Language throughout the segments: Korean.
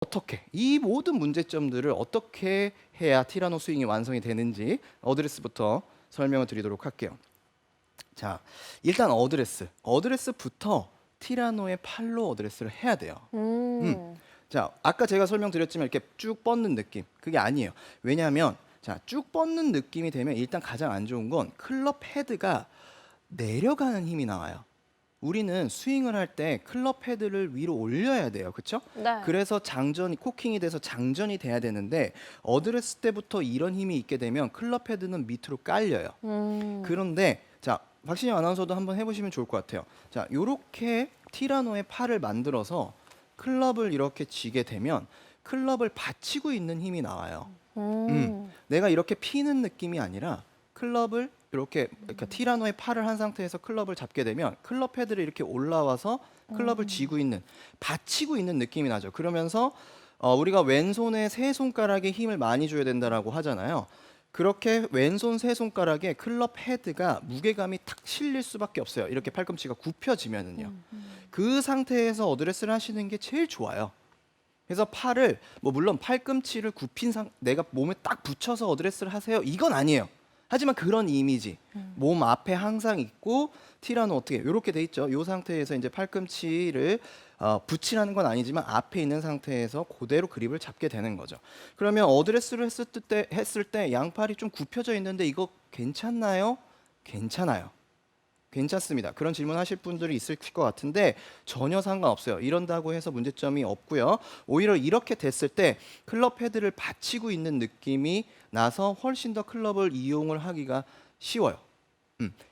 어떻게 이 모든 문제점들을 어떻게 해야 티라노 스윙이 완성이 되는지 어드레스부터 설명을 드리도록 할게요. 자, 일단 어드레스부터 티라노의 팔로 어드레스를 해야 돼요. 자, 아까 제가 설명드렸지만 이렇게 쭉 뻗는 느낌, 그게 아니에요. 왜냐하면 자, 쭉 뻗는 느낌이 되면 일단 가장 안 좋은 건 클럽 헤드가 내려가는 힘이 나와요. 우리는 스윙을 할 때 클럽 헤드를 위로 올려야 돼요. 그렇죠? 네. 그래서 장전이 코킹이 돼서 장전이 돼야 되는데 어드레스 때부터 이런 힘이 있게 되면 클럽 헤드는 밑으로 깔려요. 그런데 자, 박신영 아나운서도 한번 해보시면 좋을 것 같아요. 자, 요렇게 티라노의 팔을 만들어서 클럽을 이렇게 쥐게 되면 클럽을 받치고 있는 힘이 나와요. 내가 이렇게 피는 느낌이 아니라 클럽을 이렇게 그러니까 티라노의 팔을 한 상태에서 클럽을 잡게 되면 클럽 헤드를 이렇게 올라와서 클럽을 쥐고 있는 받치고 있는 느낌이 나죠. 그러면서 우리가 왼손에 세 손가락에 힘을 많이 줘야 된다라고 하잖아요. 그렇게 왼손 세 손가락에 클럽 헤드가 무게감이 탁 실릴 수밖에 없어요. 이렇게 팔꿈치가 굽혀지면은요. 그 상태에서 어드레스를 하시는 게 제일 좋아요. 그래서 팔을 뭐 물론 팔꿈치를 굽힌 내가 몸에 딱 붙여서 어드레스를 하세요. 이건 아니에요. 하지만 그런 이미지 몸 앞에 항상 있고 티라노 어떻게 이렇게 돼 있죠. 이 상태에서 이제 팔꿈치를 붙이라는 건 아니지만 앞에 있는 상태에서 그대로 그립을 잡게 되는 거죠. 그러면 어드레스를 했을 때 양팔이 좀 굽혀져 있는데 이거 괜찮나요? 괜찮아요. 괜찮습니다. 그런 질문하실 분들이 있을 것 같은데 전혀 상관없어요. 이런다고 해서 문제점이 없고요. 오히려 이렇게 됐을 때 클럽 헤드를 받치고 있는 느낌이 나서 훨씬 더 클럽을 이용을 하기가 쉬워요.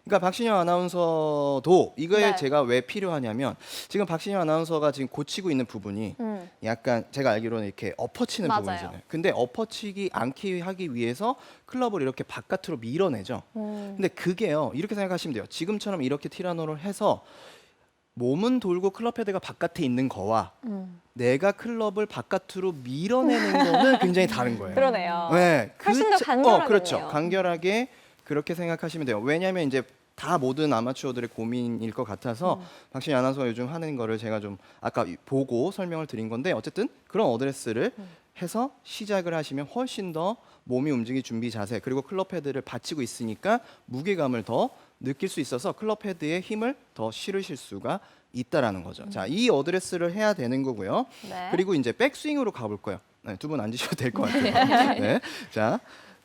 그러니까 박신영 아나운서도 이거에 네. 제가 왜 필요하냐면 지금 박신영 아나운서가 지금 고치고 있는 부분이 약간 제가 알기로는 이렇게 엎어치는 맞아요. 부분이잖아요. 근데 엎어치기 않게 하기 위해서 클럽을 이렇게 바깥으로 밀어내죠. 근데 그게요. 이렇게 생각하시면 돼요. 지금처럼 이렇게 티라노를 해서 몸은 돌고 클럽 헤드가 바깥에 있는 거와 내가 클럽을 바깥으로 밀어내는 거는 굉장히 다른 거예요. 그러네요. 네, 훨씬 더 간결하겠네요. 그렇죠. 간결하게 그렇게 생각하시면 돼요. 왜냐하면 이제 다 모든 아마추어들의 고민일 것 같아서 박신영 아나운서가 요즘 하는 거를 제가 좀 아까 보고 설명을 드린 건데 어쨌든 그런 어드레스를 해서 시작을 하시면 훨씬 더 몸이 움직일 준비 자세 그리고 클럽 헤드를 받치고 있으니까 무게감을 더 느낄 수 있어서 클럽 헤드에 힘을 더 실으실 수가 있다라는 거죠. 자, 이 어드레스를 해야 되는 거고요. 네. 그리고 이제 백스윙으로 가볼 거예요. 네, 두 분 앉으셔도 될 것 같아요. 네. 자,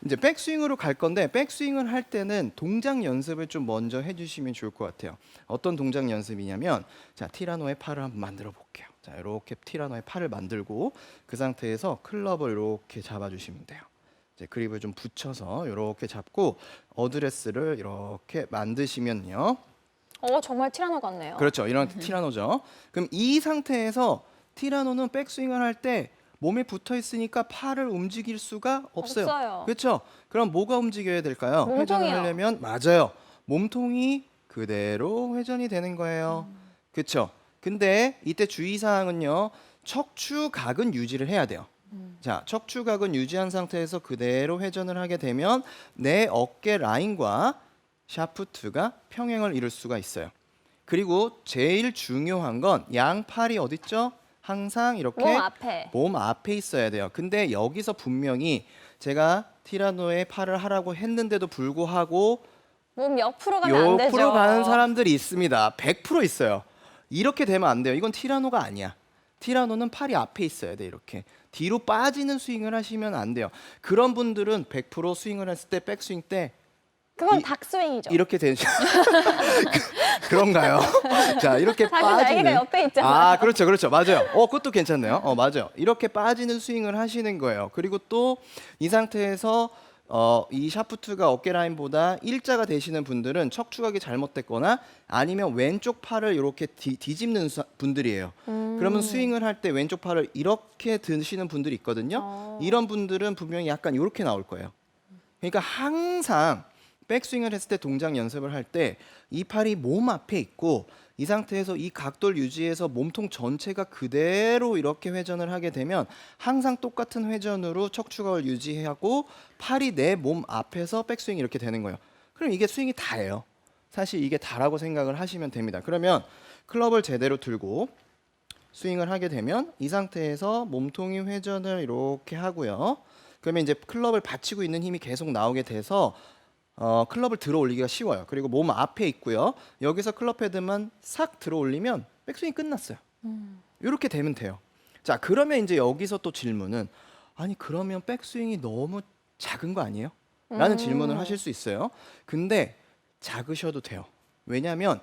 이제 백스윙으로 갈 건데 백스윙을 할 때는 동작 연습을 좀 먼저 해주시면 좋을 것 같아요. 어떤 동작 연습이냐면 자, 티라노의 팔을 한번 만들어 볼게요. 자, 이렇게 티라노의 팔을 만들고 그 상태에서 클럽을 이렇게 잡아주시면 돼요. 이제 그립을 좀 붙여서 이렇게 잡고 어드레스를 이렇게 만드시면요. 정말 티라노 같네요. 그렇죠. 이런 티라노죠. 그럼 이 상태에서 티라노는 백스윙을 할 때 몸에 붙어 있으니까 팔을 움직일 수가 없어요. 없어요. 그렇죠? 그럼 뭐가 움직여야 될까요? 몸통이요. 회전을 하려면 맞아요. 몸통이 그대로 회전이 되는 거예요. 그렇죠? 근데 이때 주의사항은요. 척추각은 유지를 해야 돼요. 자, 척추각은 유지한 상태에서 그대로 회전을 하게 되면 내 어깨 라인과 샤프트가 평행을 이룰 수가 있어요. 그리고 제일 중요한 건 양팔이 어디 있죠? 항상 이렇게 몸 앞에 있어야 돼요. 근데 여기서 분명히 제가 티라노의 팔을 하라고 했는데도 불구하고 몸 옆으로 가면 안 되죠. 옆으로 가는 사람들이 있습니다. 100% 있어요. 이렇게 되면 안 돼요. 이건 티라노가 아니야. 티라노는 팔이 앞에 있어야 돼. 이렇게 뒤로 빠지는 스윙을 하시면 안 돼요. 그런 분들은 100% 스윙을 했을 때 백스윙 때 그건 닭스윙이죠. 이렇게 되죠. 그런가요? 자, 이렇게 자기 날개가 빠지는. 옆에 있잖아요. 아, 그렇죠, 그렇죠, 맞아요. 그것도 괜찮네요. 맞아요. 이렇게 빠지는 스윙을 하시는 거예요. 그리고 또 이 상태에서 이 샤프트가 어깨 라인보다 일자가 되시는 분들은 척추각이 잘못됐거나 아니면 왼쪽 팔을 이렇게 뒤집는 분들이에요. 그러면 스윙을 할 때 왼쪽 팔을 이렇게 드시는 분들이 있거든요. 이런 분들은 분명히 약간 이렇게 나올 거예요. 그러니까 항상 백스윙을 했을 때 동작 연습을 할 때 이 팔이 몸 앞에 있고 이 상태에서 이 각도를 유지해서 몸통 전체가 그대로 이렇게 회전을 하게 되면 항상 똑같은 회전으로 척추각을 유지하고 팔이 내 몸 앞에서 백스윙이 이렇게 되는 거예요. 그럼 이게 스윙이 다예요. 사실 이게 다라고 생각을 하시면 됩니다. 그러면 클럽을 제대로 들고 스윙을 하게 되면 이 상태에서 몸통이 회전을 이렇게 하고요. 그러면 이제 클럽을 받치고 있는 힘이 계속 나오게 돼서 클럽을 들어 올리기가 쉬워요. 그리고 몸 앞에 있고요. 여기서 클럽 헤드만 싹 들어 올리면 백스윙이 끝났어요. 이렇게 되면 돼요. 자, 그러면 이제 여기서 또 질문은 아니 그러면 백스윙이 너무 작은 거 아니에요? 라는 질문을 하실 수 있어요. 근데 작으셔도 돼요. 왜냐하면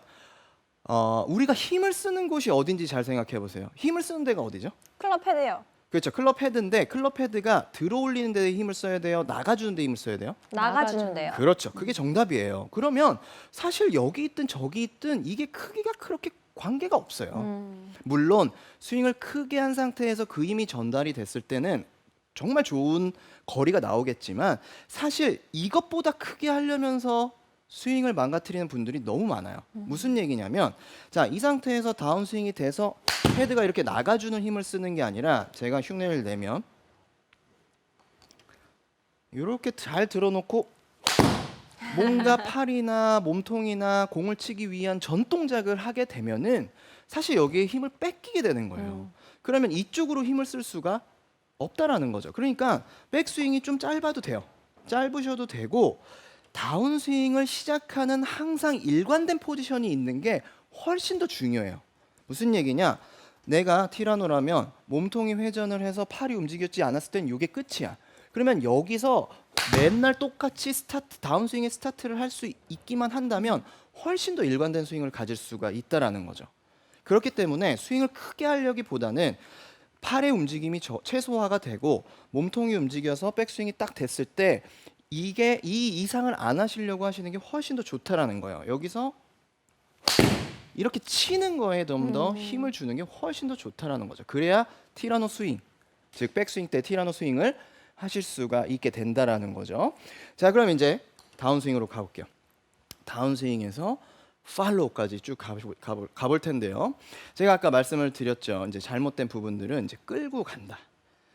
우리가 힘을 쓰는 곳이 어딘지 잘 생각해 보세요. 힘을 쓰는 데가 어디죠? 클럽 헤드요. 그렇죠. 클럽 헤드인데 클럽 헤드가 들어 올리는 데에 힘을 써야 돼요? 나가주는 데에 힘을 써야 돼요? 나가주는데요. 그렇죠. 그게 정답이에요. 그러면 사실 여기 있든 저기 있든 이게 크기가 그렇게 관계가 없어요. 물론 스윙을 크게 한 상태에서 그 힘이 전달이 됐을 때는 정말 좋은 거리가 나오겠지만 사실 이것보다 크게 하려면서 스윙을 망가뜨리는 분들이 너무 많아요. 무슨 얘기냐면 자, 이 상태에서 다운스윙이 돼서 헤드가 이렇게 나가주는 힘을 쓰는 게 아니라 제가 흉내를 내면 이렇게 잘 들어놓고 뭔가 팔이나 몸통이나 공을 치기 위한 전 동작을 하게 되면은 사실 여기에 힘을 뺏기게 되는 거예요. 그러면 이쪽으로 힘을 쓸 수가 없다라는 거죠. 그러니까 백스윙이 좀 짧아도 돼요. 짧으셔도 되고 다운스윙을 시작하는 항상 일관된 포지션이 있는 게 훨씬 더 중요해요. 무슨 얘기냐? 내가 티라노라면 몸통이 회전을 해서 팔이 움직였지 않았을 땐 이게 끝이야. 그러면 여기서 맨날 똑같이 다운스윙의 스타트를 할 수 있기만 한다면 훨씬 더 일관된 스윙을 가질 수가 있다라는 거죠. 그렇기 때문에 스윙을 크게 하려기보다는 팔의 움직임이 최소화가 되고 몸통이 움직여서 백스윙이 딱 됐을 때 이게 이 이상을 안 하시려고 하시는 게 훨씬 더 좋다라는 거예요. 여기서 이렇게 치는 거에 좀 더 힘을 주는 게 훨씬 더 좋다라는 거죠. 그래야 티라노 스윙, 즉 백스윙 때 티라노 스윙을 하실 수가 있게 된다라는 거죠. 자, 그럼 이제 다운스윙으로 가볼게요. 다운스윙에서 팔로우까지 쭉 가볼 텐데요. 제가 아까 말씀을 드렸죠. 이제 잘못된 부분들은 이제 끌고 간다.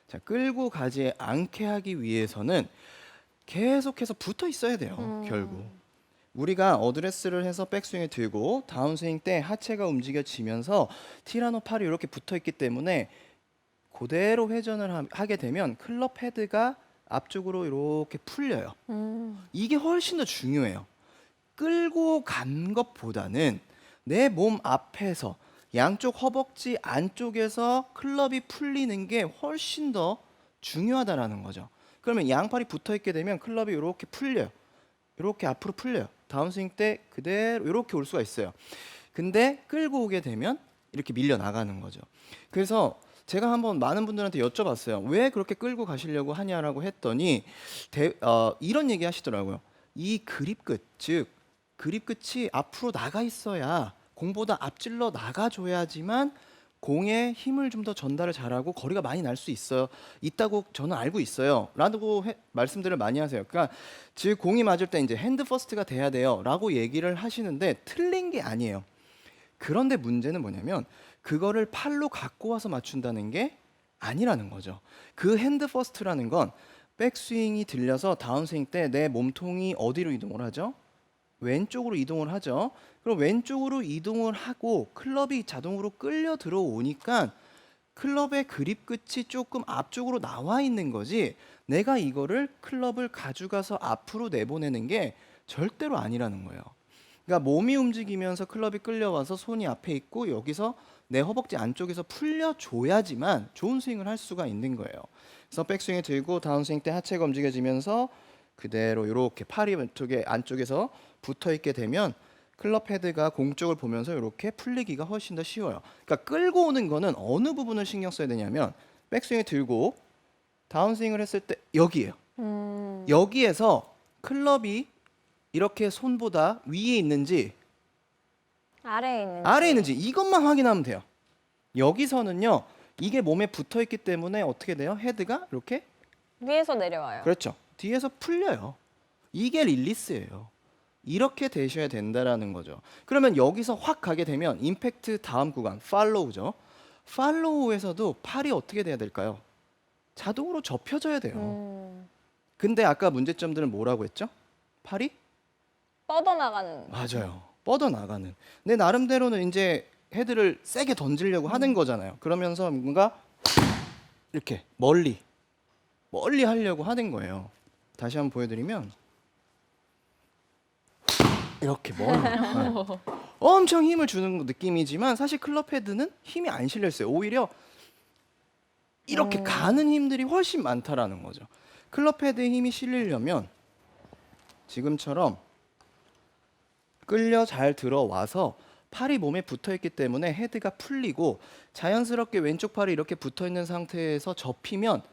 자, 끌고 가지 않게 하기 위해서는 계속해서 붙어 있어야 돼요. 결국 우리가 어드레스를 해서 백스윙을 들고 다운스윙 때 하체가 움직여지면서 티라노 팔이 이렇게 붙어 있기 때문에 그대로 회전을 하게 되면 클럽 헤드가 앞쪽으로 이렇게 풀려요. 이게 훨씬 더 중요해요. 끌고 간 것보다는 내 몸 앞에서 양쪽 허벅지 안쪽에서 클럽이 풀리는 게 훨씬 더 중요하다라는 거죠. 그러면 양팔이 붙어 있게 되면 클럽이 이렇게 풀려요. 이렇게 앞으로 풀려요. 다운스윙 때 그대로 이렇게 올 수가 있어요. 근데 끌고 오게 되면 이렇게 밀려 나가는 거죠. 그래서 제가 한번 많은 분들한테 여쭤봤어요. 왜 그렇게 끌고 가시려고 하냐라고 했더니 이런 얘기 하시더라고요. 이 그립 끝, 즉 그립 끝이 앞으로 나가 있어야 공보다 앞질러 나가줘야지만 공에 힘을 좀 더 전달을 잘하고 거리가 많이 날 수 있다고 저는 알고 있어요. 라고 말씀들을 많이 하세요. 그러니까 즉 공이 맞을 때 이제 핸드 퍼스트가 돼야 돼요라고 얘기를 하시는데 틀린 게 아니에요. 그런데 문제는 뭐냐면 그거를 팔로 갖고 와서 맞춘다는 게 아니라는 거죠. 그 핸드 퍼스트라는 건 백스윙이 들려서 다운스윙 때 내 몸통이 어디로 이동을 하죠? 왼쪽으로 이동을 하죠. 그럼 왼쪽으로 이동을 하고 클럽이 자동으로 끌려 들어오니까 클럽의 그립 끝이 조금 앞쪽으로 나와 있는 거지 내가 이거를 클럽을 가져가서 앞으로 내보내는 게 절대로 아니라는 거예요. 그러니까 몸이 움직이면서 클럽이 끌려와서 손이 앞에 있고 여기서 내 허벅지 안쪽에서 풀려줘야지만 좋은 스윙을 할 수가 있는 거예요. 그래서 백스윙을 들고 다운스윙 때 하체가 움직여지면서 그대로 이렇게 팔이 안쪽에서 붙어 있게 되면 클럽 헤드가 공 쪽을 보면서 이렇게 풀리기가 훨씬 더 쉬워요. 그러니까 끌고 오는 거는 어느 부분을 신경 써야 되냐면 백스윙을 들고 다운스윙을 했을 때 여기에요. 여기에서 클럽이 이렇게 손보다 위에 있는지 아래에 있는지 이것만 확인하면 돼요. 여기서는요. 이게 몸에 붙어 있기 때문에 어떻게 돼요? 헤드가 이렇게 위에서 내려와요. 그렇죠. 뒤에서 풀려요. 이게 릴리스예요. 이렇게 되셔야 된다라는 거죠. 그러면 여기서 확 가게 되면 임팩트 다음 구간 팔로우죠. 팔로우에서도 팔이 어떻게 돼야 될까요? 자동으로 접혀져야 돼요. 근데 아까 문제점들은 뭐라고 했죠? 팔이 뻗어나가는. 맞아요. 뻗어나가는. 내 나름대로는 이제 헤드를 세게 던지려고 하는 거잖아요. 그러면서 뭔가 이렇게 멀리 하려고 하는 거예요. 다시 한번 보여드리면 이렇게 멀리 엄청 힘을 주는 느낌이지만 사실 클럽 헤드는 힘이 안 실려 있어요. 오히려 이렇게 가는 힘들이 훨씬 많다라는 거죠. 클럽 헤드에 힘이 실리려면 지금처럼 끌려 잘 들어와서 팔이 몸에 붙어 있기 때문에 헤드가 풀리고 자연스럽게 왼쪽 팔이 이렇게 붙어 있는 상태에서 접히면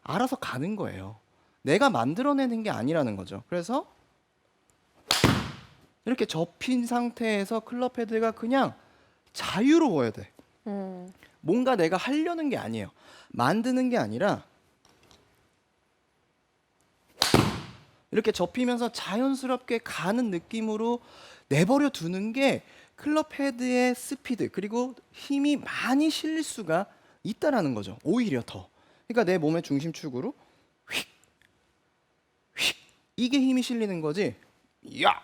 알아서 가는 거예요. 내가 만들어내는 게 아니라는 거죠. 그래서 이렇게 접힌 상태에서 클럽 헤드가 그냥 자유로워야 돼. 뭔가 내가 하려는 게 아니에요. 만드는 게 아니라 이렇게 접히면서 자연스럽게 가는 느낌으로 내버려 두는 게 클럽 헤드의 스피드 그리고 힘이 많이 실릴 수가 있다라는 거죠. 오히려 더. 그러니까 내 몸의 중심축으로 휙, 휙 이게 힘이 실리는 거지. 야,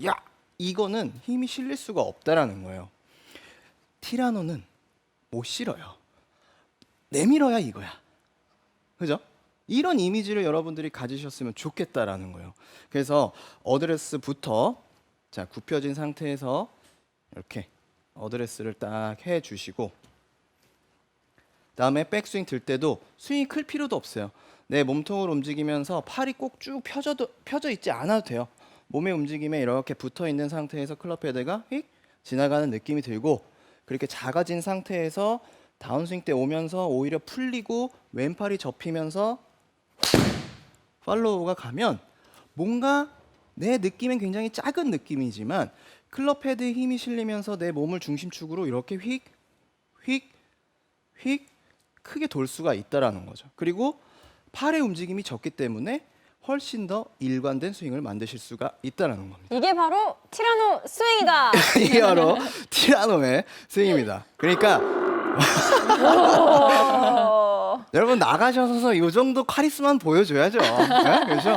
야 이거는 힘이 실릴 수가 없다라는 거예요. 티라노는 못 실어요. 내밀어야 이거야. 그죠? 이런 이미지를 여러분들이 가지셨으면 좋겠다라는 거예요. 그래서 어드레스부터 자 굽혀진 상태에서 이렇게 어드레스를 딱 해주시고 다음에 백스윙 들 때도 스윙이 클 필요도 없어요. 내 몸통을 움직이면서 팔이 꼭 쭉 펴져 있지 않아도 돼요. 몸의 움직임에 이렇게 붙어 있는 상태에서 클럽 헤드가 휙 지나가는 느낌이 들고 그렇게 작아진 상태에서 다운스윙 때 오면서 오히려 풀리고 왼팔이 접히면서 팔로우가 가면 뭔가 내 느낌은 굉장히 작은 느낌이지만 클럽 헤드에 힘이 실리면서 내 몸을 중심축으로 이렇게 휙 크게 돌 수가 있다라는 거죠. 그리고 팔의 움직임이 적기 때문에 훨씬 더 일관된 스윙을 만드실 수가 있다라는 겁니다. 이게 바로 티라노 스윙이다. 이게 바로 티라노의 스윙입니다. 그러니까 여러분 나가셔서 이 정도 카리스마는 보여줘야죠. 네? 그렇죠?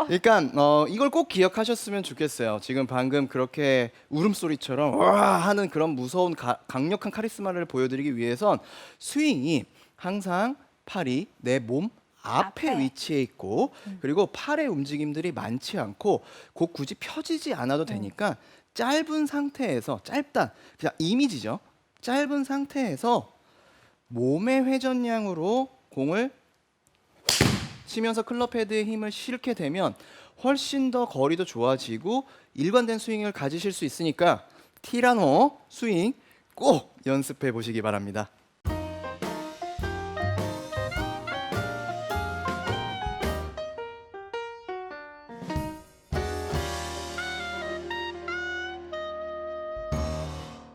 그러니까 이걸 꼭 기억하셨으면 좋겠어요. 지금 방금 그렇게 울음소리처럼 와 하는 그런 무서운 강력한 카리스마를 보여드리기 위해선 스윙이 항상 팔이 내 몸 앞에 위치해 있고 그리고 팔의 움직임들이 많지 않고 곧 굳이 펴지지 않아도 되니까 짧은 상태에서 짧다 그냥 이미지죠. 짧은 상태에서 몸의 회전량으로 공을 치면서 클럽 헤드에 힘을 실게 되면 훨씬 더 거리도 좋아지고 일관된 스윙을 가지실 수 있으니까 티라노 스윙 꼭 연습해 보시기 바랍니다.